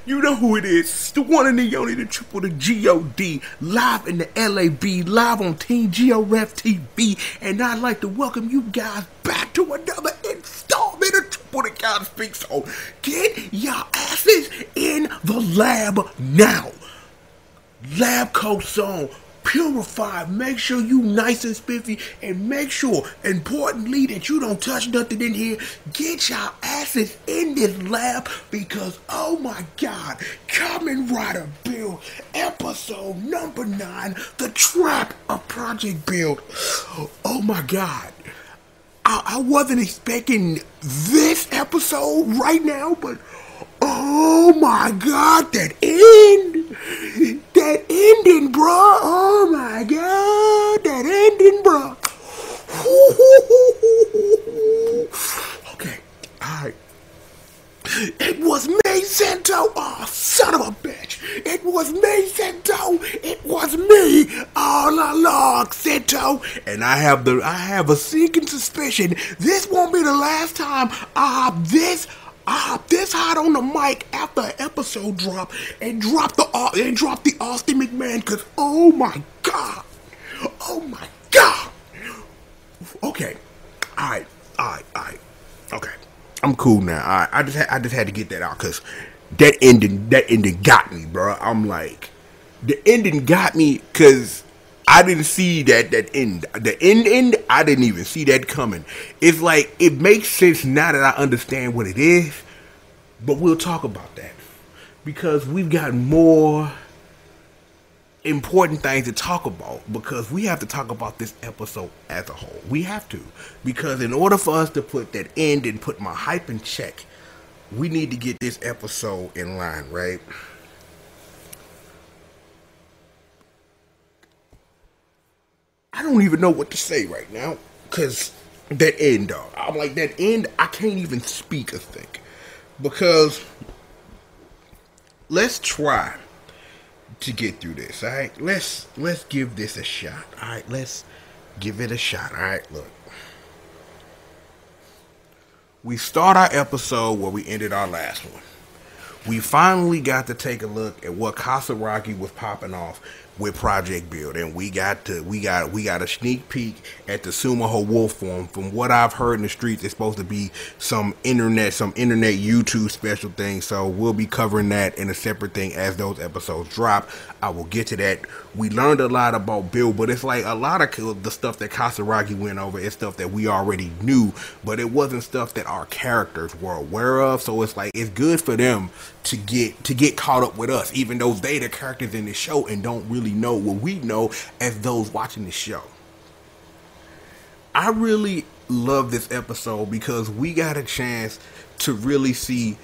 You know who it is. It's the one and the only, the triple, the G.O.D. Live in the LAB, live on Team GORF TV. And I'd like to welcome you guys back to another installment of Triple the God Speaks. So get your asses in the lab now. Lab coats on. Purified, make sure you nice and spiffy, and make sure, importantly, that you don't touch nothing in here. Get your asses in this lab because, oh my God, Kamen Rider Build, episode number 9, The Trap of Project Build. Oh my God. I wasn't expecting this episode right now, but oh my God, that ending, bro. Oh my God, that ending, bro. Okay, alright. It was me, Sento. Oh, son of a bitch. It was me, Sento. It was me all along, Sento. And I have a sinking suspicion this won't be the last time I hop this hot on the mic after an episode drop and drop the Austin McMahon, cause oh my God. Okay. Alright. Okay. I'm cool now. Alright. I just had to get that out cause that ending got me, bro. I'm like, the ending got me cause I didn't see that end. The end, I didn't even see that coming. It's like, it makes sense now that I understand what it is, but we'll talk about that. Because we've got more important things to talk about, because we have to talk about this episode as a whole. We have to. Because in order for us to put that end and put my hype in check, we need to get this episode in line, right? I don't even know what to say right now, because that end, dog. I'm like, that end, I can't even speak a thing. Because let's try to get through this, alright? Let's give this a shot, alright? Let's give it a shot, alright? Look. We start our episode where we ended our last one. We finally got to take a look at what Kasaragi was popping off with Project Build, and we got a sneak peek at the Sumaho Wolf form. From what I've heard in the streets, it's supposed to be some internet YouTube special thing, so we'll be covering that in a separate thing as those episodes drop. I will get to that. We learned a lot about Build, but it's like a lot of the stuff that Kasaragi went over is stuff that we already knew, but it wasn't stuff that our characters were aware of, so it's like, it's good for them to get caught up with us, even though they the characters in the show and don't really know what we know as those watching the show. I really love this episode because we got a chance to really see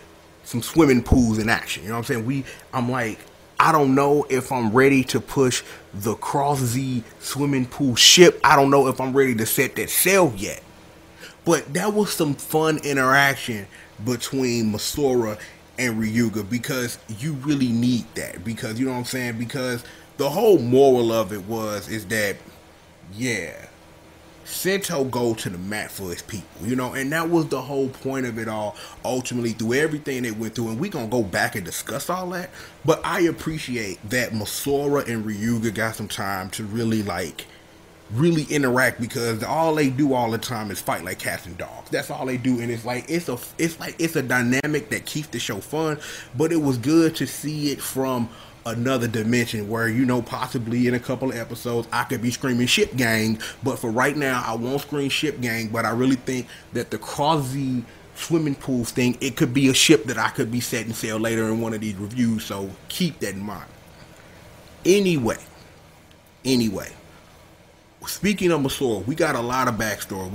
some swimming pools in action. You know what I'm saying? I'm like, I don't know if I'm ready to push the Cross Z swimming pool ship. I don't know if I'm ready to set that sail yet. But that was some fun interaction between Masura and Ryuga, because you really need that, because you know what I'm saying, because the whole moral of it is that, yeah, Sento go to the mat for his people, you know, and that was the whole point of it all, ultimately, through everything they went through, and we gonna go back and discuss all that, but I appreciate that Masura and Ryuga got some time to really interact, because all they do all the time is fight like cats and dogs. That's all they do, and it's a dynamic that keeps the show fun. But it was good to see it from another dimension where, you know, possibly in a couple of episodes I could be screaming ship gang, but for right now I won't scream ship gang. But I really think that the Cross Z swimming pool thing, it could be a ship that I could be setting sail later in one of these reviews, so keep that in mind. Anyway, speaking of Masura, we got a lot of backstory.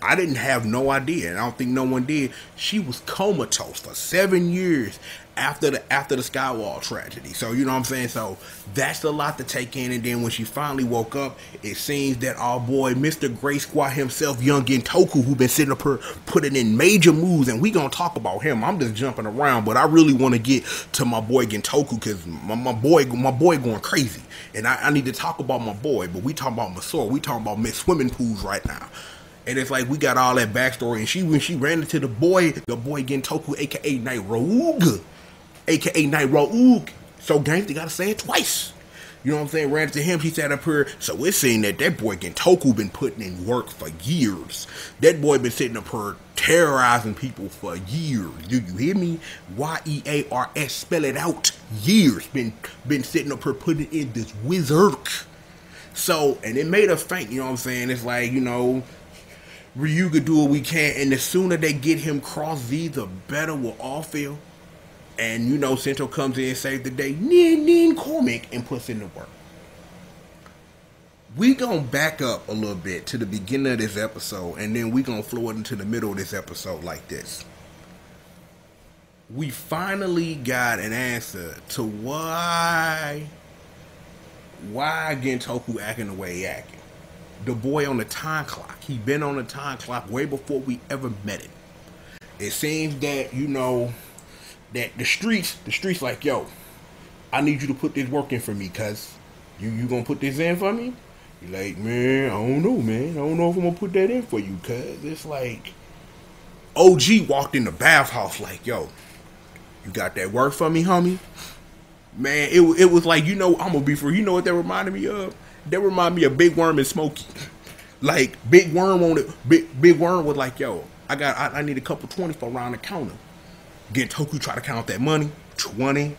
I didn't have no idea, and I don't think no one did. She was comatose for 7 years after the Skywall tragedy. So, you know what I'm saying? So, that's a lot to take in. And then when she finally woke up, it seems that our boy, Mr. Gray Squad himself, Young Gentoku, who been sitting up here putting in major moves, and we gonna talk about him. I'm just jumping around, but I really want to get to my boy Gentoku, because my boy going crazy. And I need to talk about my boy, but we talking about Masura. We talking about Miss Swimming Pools right now. And it's like, we got all that backstory. And when she ran into the boy Gentoku, aka Night Rogue, aka Night Road. Ooh, so gangsta gotta say it twice. You know what I'm saying? Ran into him, he sat up here. So we're seeing that boy Gentoku been putting in work for years. That boy been sitting up here terrorizing people for years. Do you hear me? Y-E-A-R-S, spell it out. Years. Been sitting up here putting in this wizard. So, and it made us think, you know what I'm saying? It's like, you know, Ryuga do what we can, and the sooner they get him cross Z, the better we'll all feel. And, you know, Central comes in and saves the day, Nin Cormick, and puts in the work. We gonna back up a little bit to the beginning of this episode, and then we gonna flow it into the middle of this episode like this. We finally got an answer to why Gentoku acting the way he acting. The boy on the time clock. He been on the time clock way before we ever met him. It seems that, you know, that the streets like, yo, I need you to put this work in for me, cuz you gonna put this in for me? You like, man, I don't know, man. I don't know if I'm gonna put that in for you, cuz it's like OG walked in the bathhouse like, yo, you got that work for me, homie? Man, it was like, you know, I'm gonna be for you know what that reminded me of? That reminded me of Big Worm and Smokey. Like Big Worm on it. Big Worm was like, yo, I need a couple 20 for around the counter. Gentoku try to count that money. 20,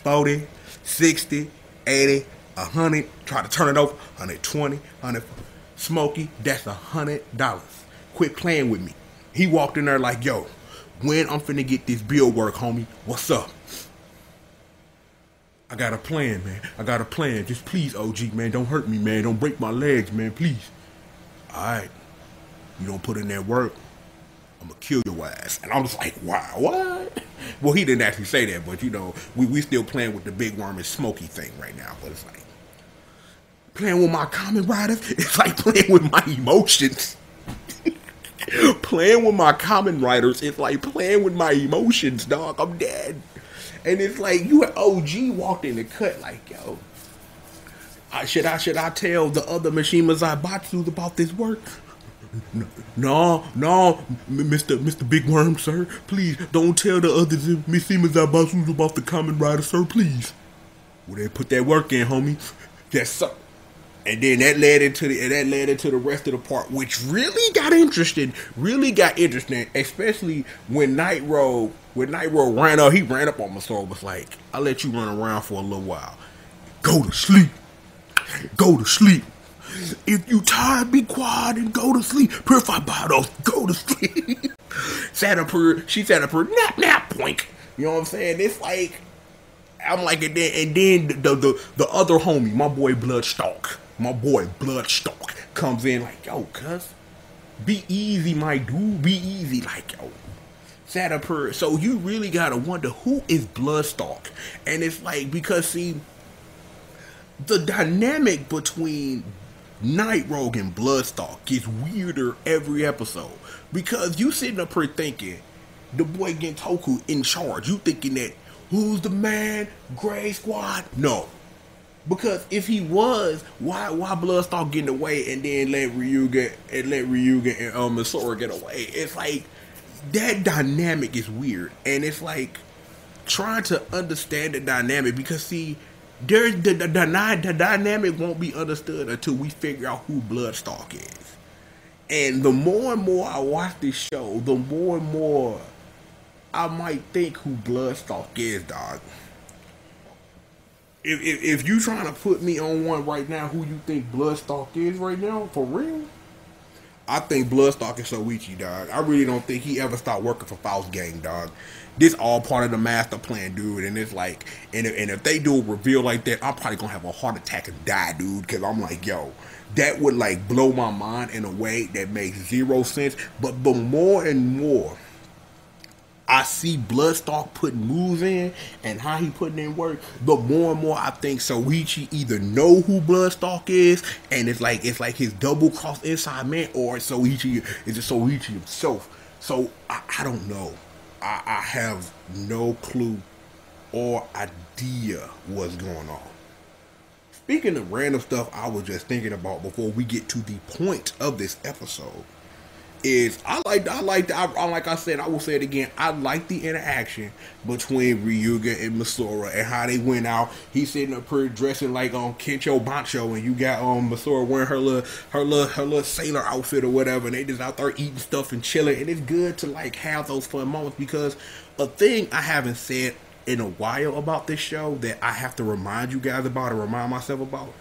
40, 60, 80, 100. Try to turn it over. 120, 100. Smokey, that's $100. Quit playing with me. He walked in there like, yo, when I'm finna get this bill work, homie, what's up? I got a plan, man. I got a plan. Just please, OG, man, don't hurt me, man. Don't break my legs, man, please. Alright. You don't put in that work, I'm gonna kill your ass. And I'm just like, wow, what? Well, he didn't actually say that, but you know, we still playing with the Big Worm and Smokey thing right now. But it's like, playing with my Kamen Riders, it's like playing with my emotions. Playing with my Kamen Riders, it's like playing with my emotions, dog. I'm dead. And it's like, you and OG walked in the cut like, yo, should I tell the other Mishimas Zaibatsus about this work? No, Mr. Big Worm, sir. Please, don't tell the others Mishimas Zaibatsus about the Kamen Rider, sir, please. Well, they put that work in, homie. Yes, sir. And then that led into the rest of the part, which really got interesting, especially when Night Road ran up. He ran up on my soul, was like, I'll let you run around for a little while. Go to sleep. If you tired, be quiet and go to sleep. Purify bottles, go to sleep. She sat up her nap, poink. You know what I'm saying? It's like, I'm like, and then the other homie, my boy Bloodstalk comes in like, yo, cuz, be easy, my dude, be easy, like, yo. Sat up her, so you really gotta wonder who is Bloodstalk, and it's like, because see, the dynamic between Night Rogue and Bloodstalk gets weirder every episode, because you sitting up here thinking the boy Gentoku in charge, you thinking that who's the man, Gray Squad? No. Because if he was, why Bloodstalk getting away and then let Ryuga and Masora get away? It's like, that dynamic is weird. And it's like, trying to understand the dynamic, because see, there's the dynamic won't be understood until we figure out who Bloodstalk is. And the more and more I watch this show, the more and more I might think who Bloodstalk is, dog. If you trying to put me on one right now, who you think Bloodstalk is right now, for real? I think Bloodstalk is Soichi, dog. I really don't think he ever stopped working for Faust Gang, dog. This all part of the master plan, dude. And it's like, and if they do a reveal like that, I'm probably gonna have a heart attack and die, dude. Because I'm like, yo, that would like blow my mind in a way that makes zero sense. But the more and more I see Bloodstalk putting moves in and how he putting in work, the more and more I think Soichi either know who Bloodstalk is, and it's like his double cross inside man, or Soichi is it Soichi himself. So I don't know. I have no clue or idea what's going on. Speaking of random stuff I was just thinking about before we get to the point of this episode, is like I said, I will say it again. I like the interaction between Ryuga and Masora and how they went out. He's sitting up here dressing like Kencho Bancho, and you got Masora wearing her little sailor outfit or whatever, and they just out there eating stuff and chilling. And it's good to like have those fun moments, because a thing I haven't said in a while about this show that I have to remind you guys about, or remind myself about.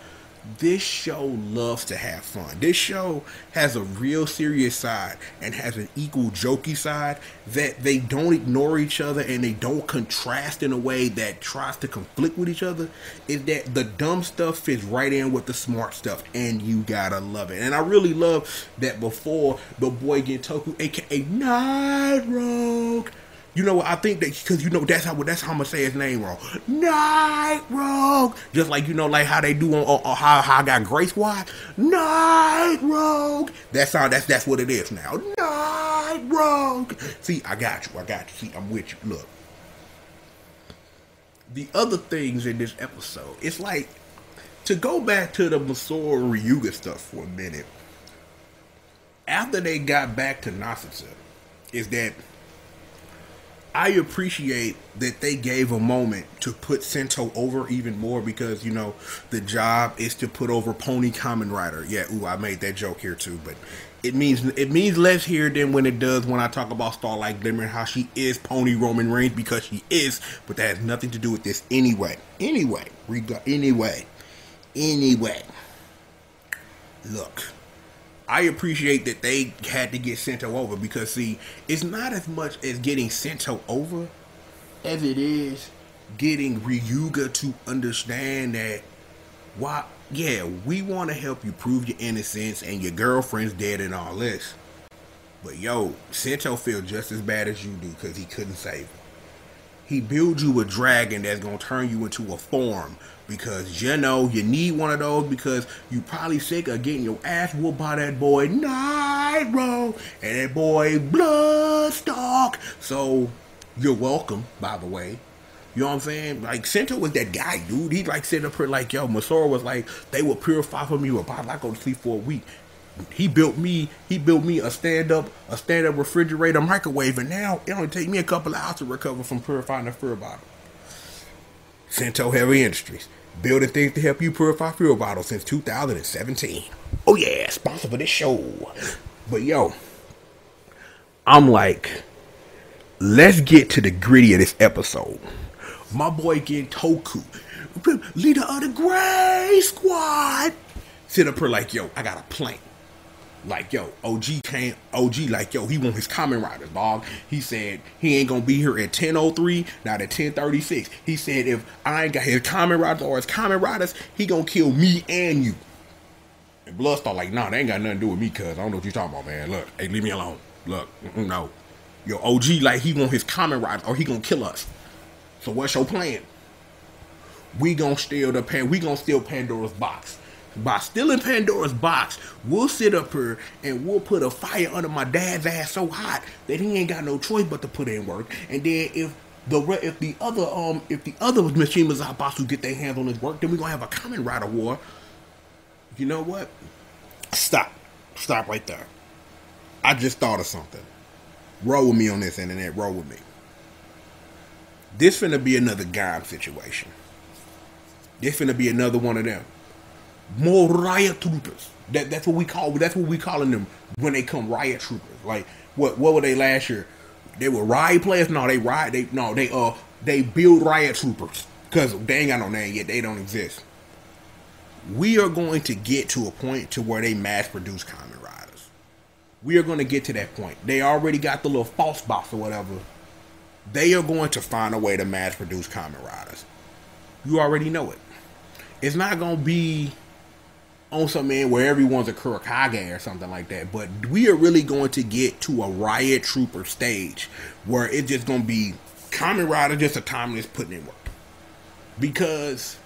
This show loves to have fun. This show has a real serious side and has an equal jokey side, that they don't ignore each other and they don't contrast in a way that tries to conflict with each other. Is that the dumb stuff fits right in with the smart stuff, and you gotta love it. And I really love that before the boy Gentoku, aka Night Rogue, you know, I think that because that's how I'm gonna say his name wrong. Night Rogue, just like like how they do on how I got Grace Squad. Night Rogue. That's what it is now. Night Rogue. See, I got you. See, I'm with you. Look, the other things in this episode, it's like, to go back to the Masora Ryuga stuff for a minute. After they got back to Nasusha, is that I appreciate that they gave a moment to put Sento over even more, because the job is to put over Pony Kamen Rider. Yeah, I made that joke here too, but it means less here than when it does when I talk about Starlight Glimmer and how she is Pony Roman Reigns, because she is, but that has nothing to do with this anyway. Anyway, look. I appreciate that they had to get Sento over, because see, it's not as much as getting Sento over as it is getting Ryuga to understand that, we want to help you prove your innocence and your girlfriend's dead and all this, but Sento feels just as bad as you do because he couldn't save her. He builds you a dragon that's going to turn you into a form, because you need one of those, because you probably sick of getting your ass whooped by that boy Night Rogue and that boy Bloodstalk. So you're welcome, by the way. You know what I'm saying? Like, Sento was that guy, dude. He like sitting up here like, Masora was like, they will purify for me, but I go to sleep for a week. He built me a stand up refrigerator microwave, and now it only take me a couple of hours to recover from purifying the fuel bottle. Sento Heavy Industries, building things to help you purify fuel bottles since 2017. Oh yeah, sponsor for this show. But I'm like, let's get to the gritty of this episode. My boy Gentoku, leader of the Gray Squad, sit up here like, I got a plan. Like, OG like, he want his Kamen Riders, dog. He said he ain't gonna be here at 10:03, not at 10:36. He said if I ain't got his Kamen Riders or his Kamen Riders, he gonna kill me and you. And Bloodstar like, nah, they ain't got nothing to do with me, cuz I don't know what you talking about, man. Look, hey, leave me alone. Look, no. OG like, he want his Kamen Riders or he gonna kill us. So what's your plan? We gonna steal Pandora's box. By stealing Pandora's box, we'll sit up here and we'll put a fire under my dad's ass so hot that he ain't got no choice but to put in work. And then if the other Mishima Zaibatsu get their hands on his work, then we're gonna have a Kamen Rider war. You know what? Stop right there. I just thought of something. Roll with me on this, internet. Roll with me. This finna be another Gaim situation. This finna be another one of them. More riot troopers. That's what we calling them when they come, riot troopers. Like, what were they last year? They were riot players. No, they build riot troopers, because they ain't got no name yet. They don't exist. We are going to get to a point to where they mass produce Kamen Riders. We are going to get to that point. They already got the little false box or whatever. They are going to find a way to mass produce Kamen Riders. You already know it. It's not going to be on something where everyone's a Kurokage or something like that, but we are really going to get to a riot trooper stage where it's just going to be Kamen Rider, just a timeless putting in work, because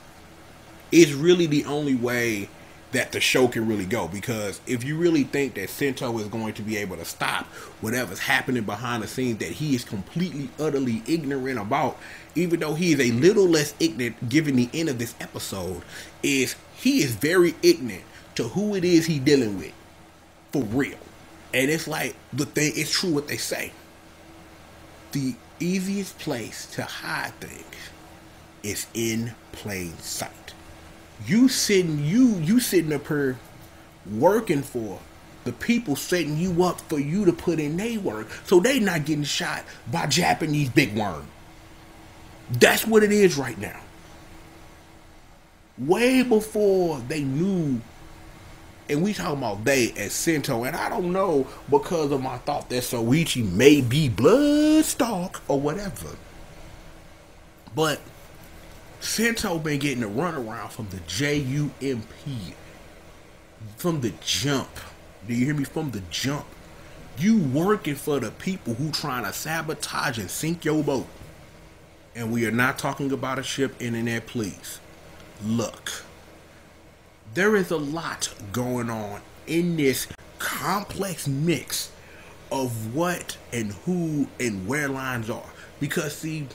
it's really the only way that the show can really go. Because if you really think that Sento is going to be able to stop whatever's happening behind the scenes that he is completely, utterly ignorant about, even though he is a little less ignorant given the end of this episode, he is very ignorant to who it is he's dealing with. For real. And it's like, the thing, it's true what they say. The easiest place to hide things is in plain sight. You sitting up here working for the people setting you up for you to put in their work, so they not getting shot by Japanese big worm. That's what it is right now. Way before they knew, and we talking about they as Sento, and I don't know, because of my thought that Soichi may be Bloodstalk or whatever, but Sento been getting a runaround from the JUMP, from the jump. Do you hear me? From the jump. You working for the people who trying to sabotage and sink your boat. And we are not talking about a ship, internet, please. Look, there is a lot going on in this complex mix of what and who and where lines are. Because, see,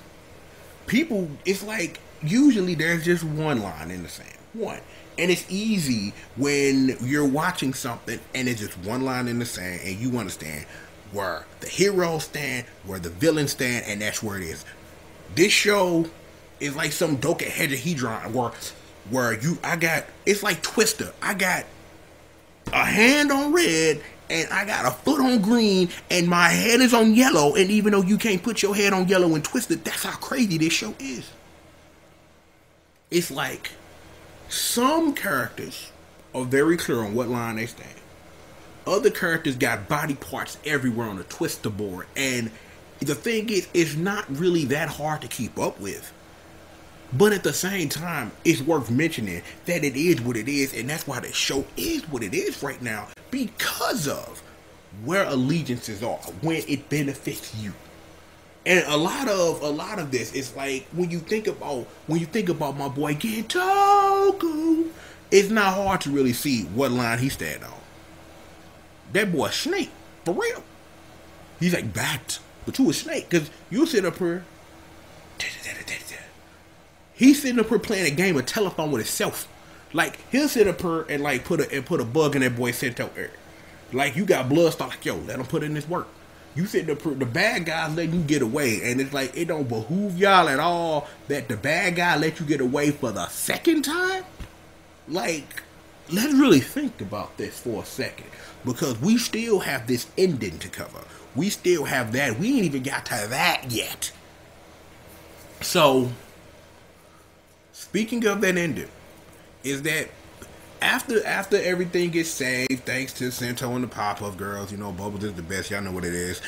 people, it's like, usually there's just one line in the sand. One. And it's easy when you're watching something and it's just one line in the sand and you understand where the heroes stand, where the villains stand, and that's where it is. This show is like some dodecahedron where it's like Twister. I got a hand on red and I got a foot on green and my head is on yellow, and even though you can't put your head on yellow and twist it, that's how crazy this show is. It's like some characters are very clear on what line they stand. Other characters got body parts everywhere on the twister board, and the thing is, it's not really that hard to keep up with. But at the same time, it's worth mentioning that it is what it is, and that's why the show is what it is right now, because of where allegiances are, when it benefits you. And a lot of this is like, when you think about my boy Gentoku, it's not hard to really see what line he stand on. That boy Snake, for real. He's like backed, but you a Snake, because you sit up here. He's sitting up here playing a game of telephone with himself. Like, he'll sit up here and like put a bug in that boy Sento ear. Like, you got Bloodstalk, like, yo, let him put in his work. You sitting up here, the bad guys letting you get away, and it's like, it don't behoove y'all at all that the bad guy let you get away for the second time. Like, let's really think about this for a second, because we still have this ending to cover. We still have that. We ain't even got to that yet. So, speaking of that ending, is that after everything gets saved, thanks to Sento and the Pop-Up Girls, you know, Bubbles is the best. Y'all know what it is.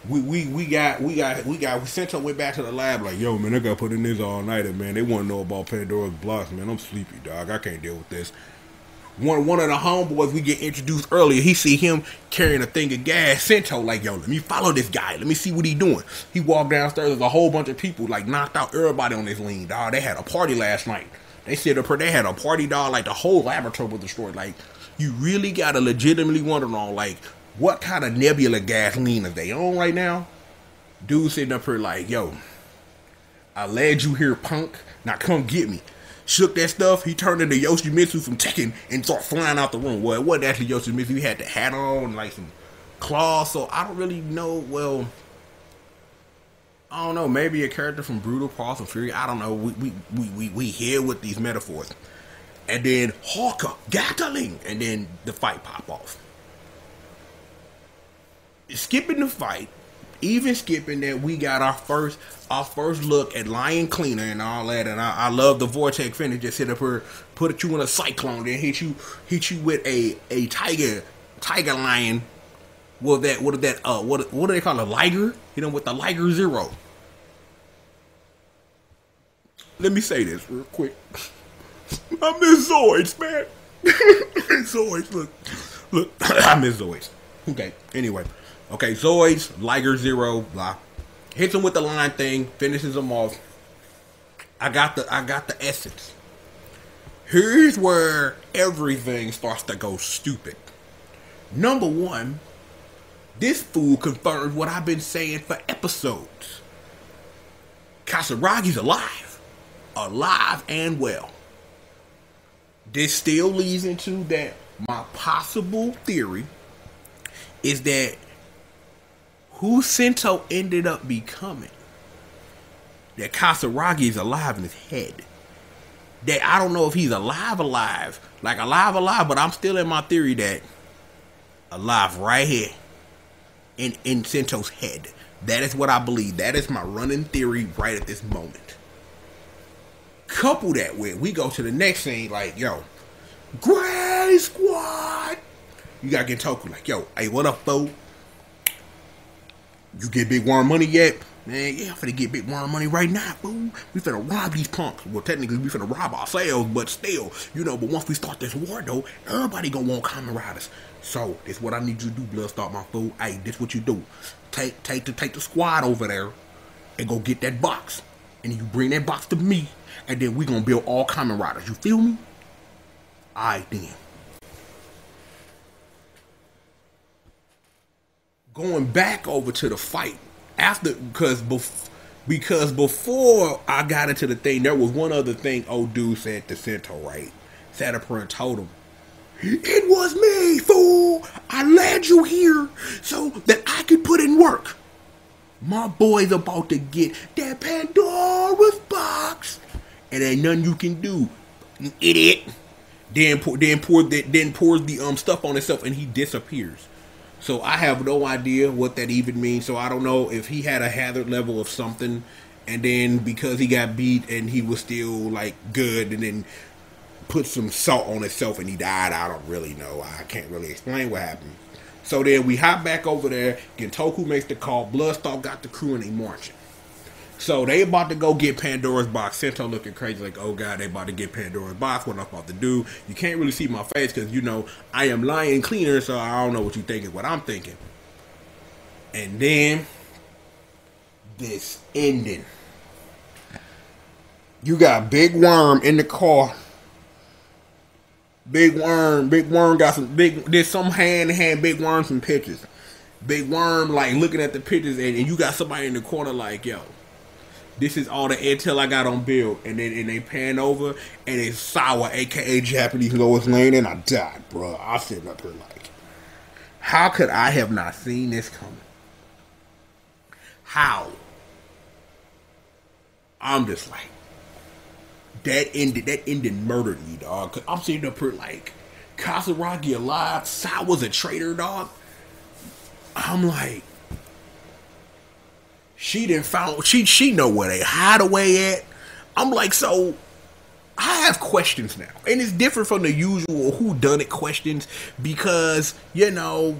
We got Sento went back to the lab like, yo, man, I got put in this all nighter, man. They want to know about Pandora's Blocks, man. I'm sleepy, dog. I can't deal with this. One of the homeboys we get introduced earlier, he see him carrying a thing of gas. Sento like, yo, let me follow this guy. Let me see what he doing. He walked downstairs. There's a whole bunch of people, like, knocked out everybody on this lean, dog. They had a party last night. They said they had a party, dog, like the whole laboratory was destroyed. Like, you really gotta legitimately wonder on, like, what kind of nebula gasoline is they on right now? Dude sitting up here like, yo, I led you here, punk. Now come get me. Shook that stuff. He turned into Yoshimitsu from Tekken and started flying out the room. Well, it wasn't actually Yoshimitsu. He had the hat on and like some claws. So I don't really know. Well, I don't know. Maybe a character from Brutal Pulse and Fury. I don't know. We hear with these metaphors. And then Hawker, Gatling, and then the fight pop off. Skipping the fight, even skipping that, we got our first look at Lion Cleaner and all that, and I love the Vortex finish. Just sit up here, put you in a cyclone, then hit you with a tiger lion. What do they call it? A Liger? You know, with the Liger Zero. Let me say this real quick. I miss Zoids, man. Zoids, look, I miss Zoids. Okay, anyway. Okay, Zoids, Liger Zero, blah. Hits him with the line thing, finishes him off. I got the essence. Here's where everything starts to go stupid. Number one, this fool confirms what I've been saying for episodes. Kasaragi's alive. Alive and well. This still leads into that my possible theory is that who Sento ended up becoming, that Kasaragi is alive in his head. That I don't know if he's alive, like alive, but I'm still in my theory that alive right here in Sento's head. That is what I believe. That is my running theory right at this moment. Couple that with, we go to the next scene, like, yo, Gray Squad. You gotta get Toku like, yo, hey, what up, fool? You get Big Worm money yet? Man, yeah, I'm finna get Big Worm money right now, fool. We finna rob these punks. Well, technically, we finna rob ourselves, but still, you know, but once we start this war, though, everybody gonna want Kamen Riders. So, this what I need you to do, Bloodstock, my fool. Hey, this what you do. Take the squad over there and go get that box. And you bring that box to me, and then we gonna build all Kamen Riders. You feel me? Alright, then. Going back over to the fight after, because before I got into the thing, there was one other thing old dude said to Sento, right? Sat up here and told him, it was me, fool. I led you here so that I could put in work. My boy's about to get that Pandora's box, and ain't nothing you can do, idiot. Then pours the stuff on himself, and he disappears. So I have no idea what that even means. So I don't know if he had a hazard level of something, and then because he got beat and he was still like good, and then put some salt on himself and he died. I don't really know. I can't really explain what happened. So then we hop back over there. Gentoku makes the call. Bloodstock got the crew and they marching. So they about to go get Pandora's box. Sento looking crazy like, oh God, they about to get Pandora's box. What I'm about to do. You can't really see my face because, you know, I am lying cleaner, so I don't know what you thinking, what I'm thinking. And then this ending. You got Big Worm in the car. Big Worm got did some hand Big Worm some pictures. Big Worm like looking at the pictures, and you got somebody in the corner like, yo, this is all the intel I got on Bill. And then they pan over, and it's Sawa, aka Japanese Lois Lane, and I died, bro. I was sitting up here like, how could I have not seen this coming? How? I'm just like, that ended murdered me, dog. Cause I'm sitting up here like, Kasaragi alive, Sawa's a traitor, dog. I'm like, she know where they hide away at. I'm like, so I have questions now, and it's different from the usual whodunit questions because, you know,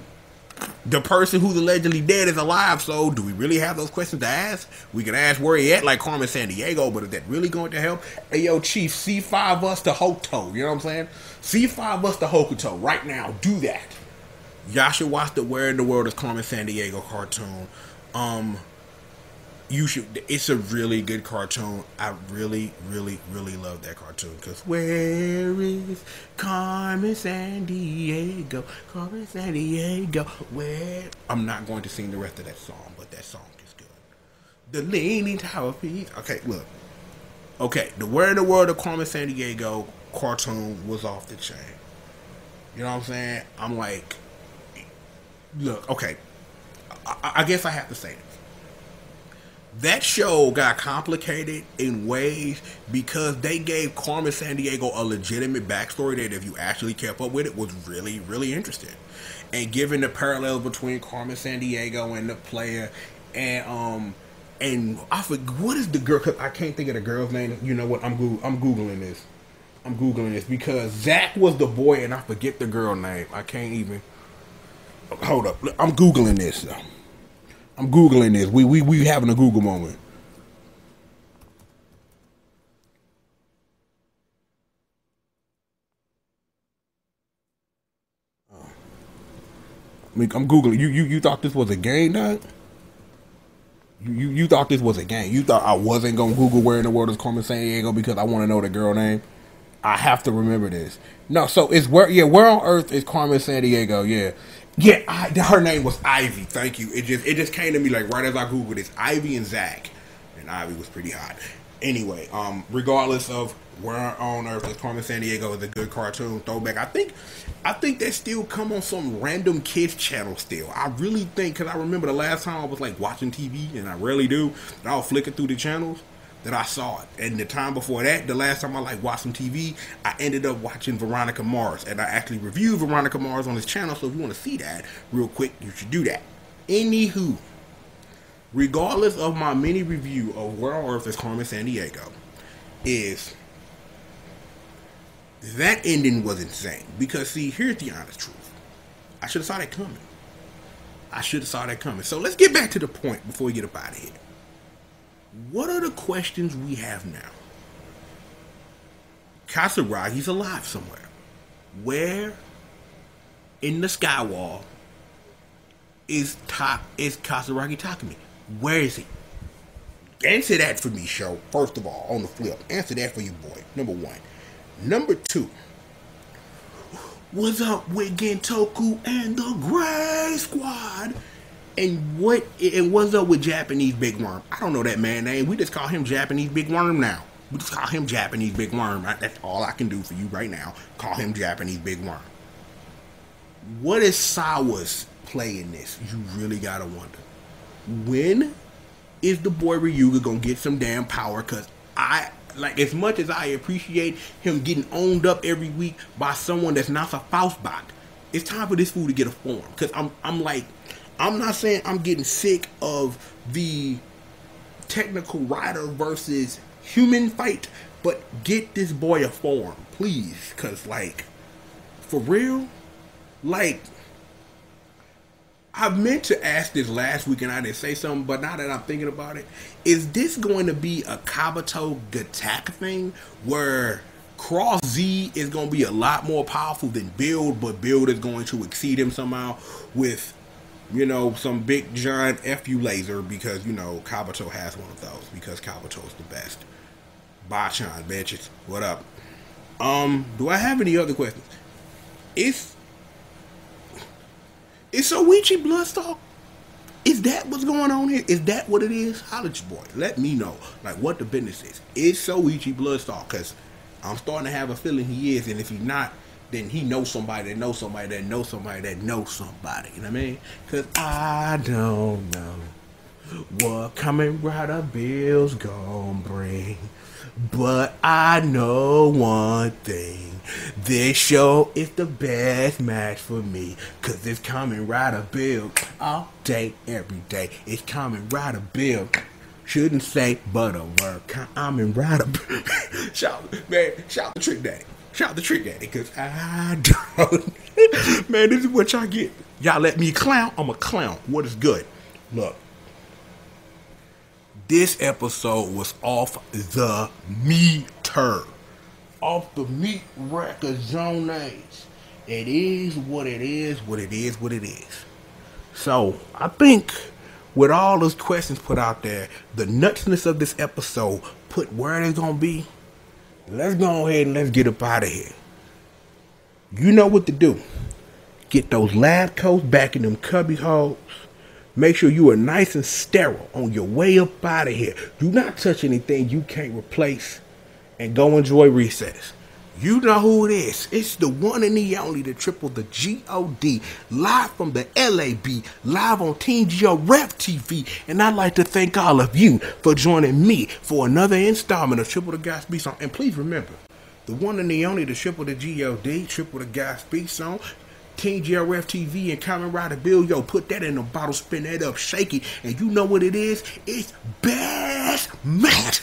the person who's allegedly dead is alive, so do we really have those questions to ask? We can ask where he at, like Carmen Sandiego, but is that really going to help? Hey, yo, Chief, C5 us to Hokuto, you know what I'm saying? C5 us to Hokuto, right now, do that. Y'all should watch the Where in the World is Carmen Sandiego cartoon. You should, it's a really good cartoon. I really, really, really love that cartoon. Because where is Carmen Sandiego? Carmen Sandiego, where? I'm not going to sing the rest of that song, but that song is good. The Leaning Tower of Peace. Okay, look. Okay, the Where in the World of Carmen Sandiego cartoon was off the chain. You know what I'm saying? I'm like, look, okay. I guess I have to say this. That show got complicated in ways because they gave Carmen Sandiego a legitimate backstory that, if you actually kept up with it, was really, really interesting. And given the parallels between Carmen Sandiego and the player, and I forget what is the girl? Cause I can't think of the girl's name. You know what? I'm googling this. I'm googling this because Zach was the boy, and I forget the girl name. I can't even. Hold up, I'm googling this. I'm googling this. We having a Google moment. I'm googling. You thought this was a game, dog? You thought this was a game? You thought I wasn't gonna Google Where in the World is Carmen Sandiego because I want to know the girl name? I have to remember this. No, so it's where on earth is Carmen Sandiego? Her name was Ivy. Thank you. It just came to me like right as I googled this. Ivy and Zach, and Ivy was pretty hot. Anyway, regardless of where on earth is Carmen Sandiego is a good cartoon throwback. I think they still come on some random kids channel still. I really think, because I remember the last time I was like watching TV, and I rarely do, and I was flicking through the channels, that I saw it. And the time before that, the last time I like watched some TV, I ended up watching Veronica Mars, and I actually reviewed Veronica Mars on this channel. So if you want to see that real quick, you should do that. Anywho, regardless of my mini review of Where on Earth is Carmen Sandiego, is that ending was insane. Because see, here's the honest truth. I should have saw that coming. So let's get back to the point before we get up out of here. What are the questions we have now? Kasaragi's alive somewhere. Where in the skywall is Kasaragi Takumi? Where is he? Answer that for me, show. First of all, on the flip. Answer that for you, boy. Number one. Number two. What's up with Gentoku and the Gray Squad? And what's up with Japanese Big Worm? I don't know that man's name. We just call him Japanese Big Worm now. We just call him Japanese Big Worm. That's all I can do for you right now. Call him Japanese Big Worm. What is Sawa's play in this? You really gotta wonder. When is the boy Ryuga gonna get some damn power? Cause as much as I appreciate him getting owned up every week by someone that's not a Faustbot, it's time for this fool to get a form. Cause I'm not saying I'm getting sick of the technical rider versus human fight, but get this boy a form, please. Cause for real, I meant to ask this last week and I didn't say something, but now that I'm thinking about it, is this going to be a Kabuto Gattack thing where Cross Z is going to be a lot more powerful than Build, but Build is going to exceed him somehow with, some big giant FU laser because, Kabuto has one of those because Kabuto is the best. Bachan, bitches. What up? Do I have any other questions? Is Soichi Bloodstalk? Is that what's going on here? Is that what it is? Holla at your boy. Let me know, what the business is. Is Soichi Bloodstalk? Because I'm starting to have a feeling he is, and if he's not, then he knows somebody that knows somebody that knows somebody that knows somebody. You know what I mean? Because I don't know what Kamen Rider Bill's gonna bring, but I know one thing. This show is the best match for me, cause it's Kamen Rider Bill all day, every day. It's Kamen Rider Bill. Shouldn't say but a word. Kamen Rider Bill. Shout the Trick Daddy. Shout the Trick Daddy, cause I don't. Man, this is what y'all get. Y'all let me clown, I'm a clown. What is good? Look. This episode was off the meter. Off the meat record zone age. It is what it is, what it is, what it is. So, I think with all those questions put out there, the nuttiness of this episode put where it's going to be, let's go ahead and let's get up out of here. You know what to do. Get those lab coats back in them cubby holes. Make sure you are nice and sterile on your way up out of here. Do not touch anything you can't replace. And go enjoy recess. You know who it is. It's the one and the only, the triple, the G.O.D. Live from the LAB. Live on Team G.O. Ref TV. And I'd like to thank all of you for joining me for another installment of Triple the Guy Speaks On. And please remember, the one and the only, the triple, the G.O.D. Triple the Guy Speaks On. Team GRF TV and Kamen Rider Bill, yo, put that in a bottle, spin that up, shake it, and you know what it is? It's best match.